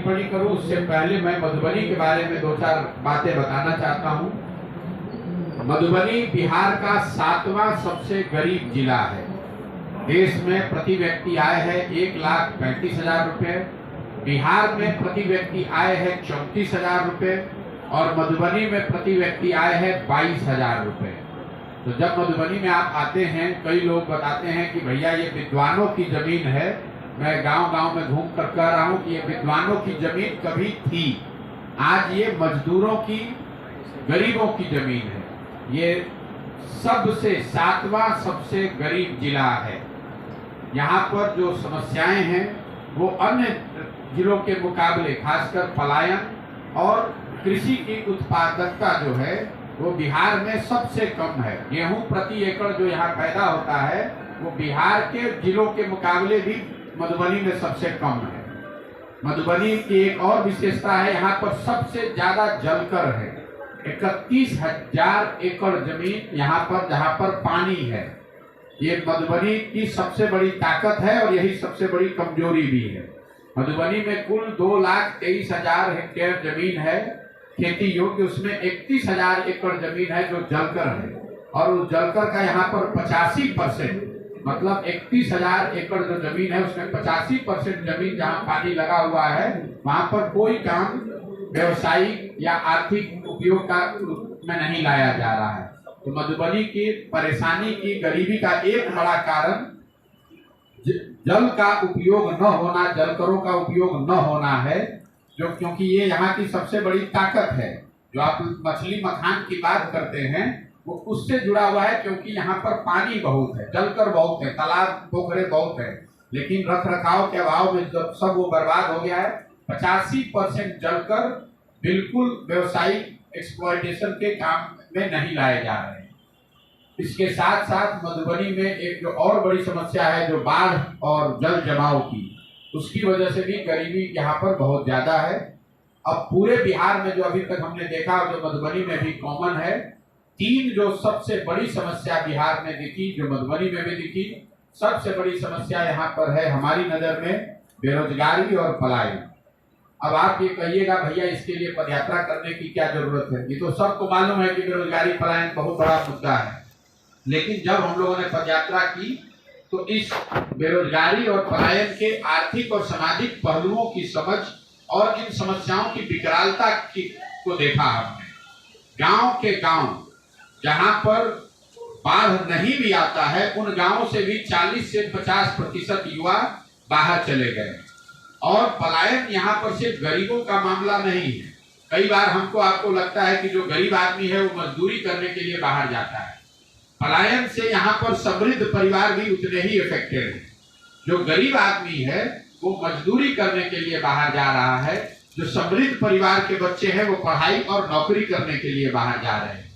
टिप्पणी करूं उससे पहले मैं मधुबनी के बारे में दो चार बातें बताना चाहता हूं। मधुबनी बिहार का 7वां सबसे गरीब जिला है। देश में प्रति व्यक्ति आय है 1,35,000 रुपए, बिहार में प्रति व्यक्ति आय है 34,000 रुपए और मधुबनी में प्रति व्यक्ति आय है 22,000 रुपए। तो जब मधुबनी में आप आते हैं, कई लोग बताते हैं कि भैया ये विद्वानों की जमीन है। मैं गांव-गांव में घूम कर कह रहा हूं कि ये विद्वानों की जमीन कभी थी, आज ये मजदूरों की, गरीबों की जमीन है। ये सबसे 7वां सबसे गरीब जिला है। यहाँ पर जो समस्याएं हैं वो अन्य जिलों के मुकाबले, खासकर पलायन और कृषि की उत्पादकता जो है वो बिहार में सबसे कम है। गेहूं प्रति एकड़ जो यहाँ पैदा होता है वो बिहार के जिलों के मुकाबले भी मधुबनी में सबसे कम है। मधुबनी की एक और विशेषता है, यहाँ पर सबसे ज्यादा जलकर है। 31,000 एकड़ जमीन यहाँ पर, जहाँ पर पानी है। ये मधुबनी की सबसे बड़ी ताकत है और यही सबसे बड़ी कमजोरी भी है। मधुबनी में कुल 2,23,000 हेक्टेयर जमीन है खेती योग्य, उसमें 31,000 एकड़ जमीन है जो जलकर है और उस जलकर का यहाँ पर 85%, मतलब 31,000 एकड़ जो जमीन है उसमें 85% जमीन जहाँ पानी लगा हुआ है वहां पर कोई काम व्यवसायिक या आर्थिक उपयोग का में नहीं लाया जा रहा है। तो मधुबनी की परेशानी की, गरीबी का एक बड़ा कारण जल का उपयोग न होना, जलकरों का उपयोग न होना है, जो क्योंकि ये यहाँ की सबसे बड़ी ताकत है। जो आप मछली मखान की बात करते हैं वो उससे जुड़ा हुआ है, क्योंकि यहाँ पर पानी बहुत है, जलकर बहुत है, तालाब पोखरे बहुत है, लेकिन रख रखाव के अभाव में जब सब वो बर्बाद हो गया है। 85% जलकर बिल्कुल व्यवसायिक एक्सप्लॉयटेशन के काम में नहीं लाए जा रहे हैं। इसके साथ साथ मधुबनी में एक जो और बड़ी समस्या है, जो बाढ़ और जल जमाव की, उसकी वजह से भी गरीबी यहाँ पर बहुत ज्यादा है। अब पूरे बिहार में जो अभी तक हमने देखा और जो मधुबनी में भी कॉमन है, 3 जो सबसे बड़ी समस्या बिहार में दिखी, जो मधुबनी में भी दिखी, सबसे बड़ी समस्या यहाँ पर है हमारी नजर में बेरोजगारी और पलायन। अब आप ये कहिएगा भैया इसके लिए पदयात्रा करने की क्या जरूरत है? ये तो सबको मालूम है कि बेरोजगारी पलायन बहुत बड़ा मुद्दा है, लेकिन जब हम लोगों ने पदयात्रा की तो इस बेरोजगारी और पलायन के आर्थिक और सामाजिक पहलुओं की समझ और इन समस्याओं की विकरालता को देखा हमने। गांव के गांव जहां पर बाढ़ नहीं भी आता है, उन गांवों से भी 40 से 50% युवा बाहर चले गए। और पलायन यहाँ पर सिर्फ गरीबों का मामला नहीं है। कई बार हमको आपको लगता है कि जो गरीब आदमी है वो मजदूरी करने के लिए बाहर जाता है। पलायन से यहाँ पर समृद्ध परिवार भी उतने ही इफेक्टेड है। जो गरीब आदमी है वो मजदूरी करने के लिए बाहर जा रहा है, जो समृद्ध परिवार के बच्चे हैं वो पढ़ाई और नौकरी करने के लिए बाहर जा रहे हैं।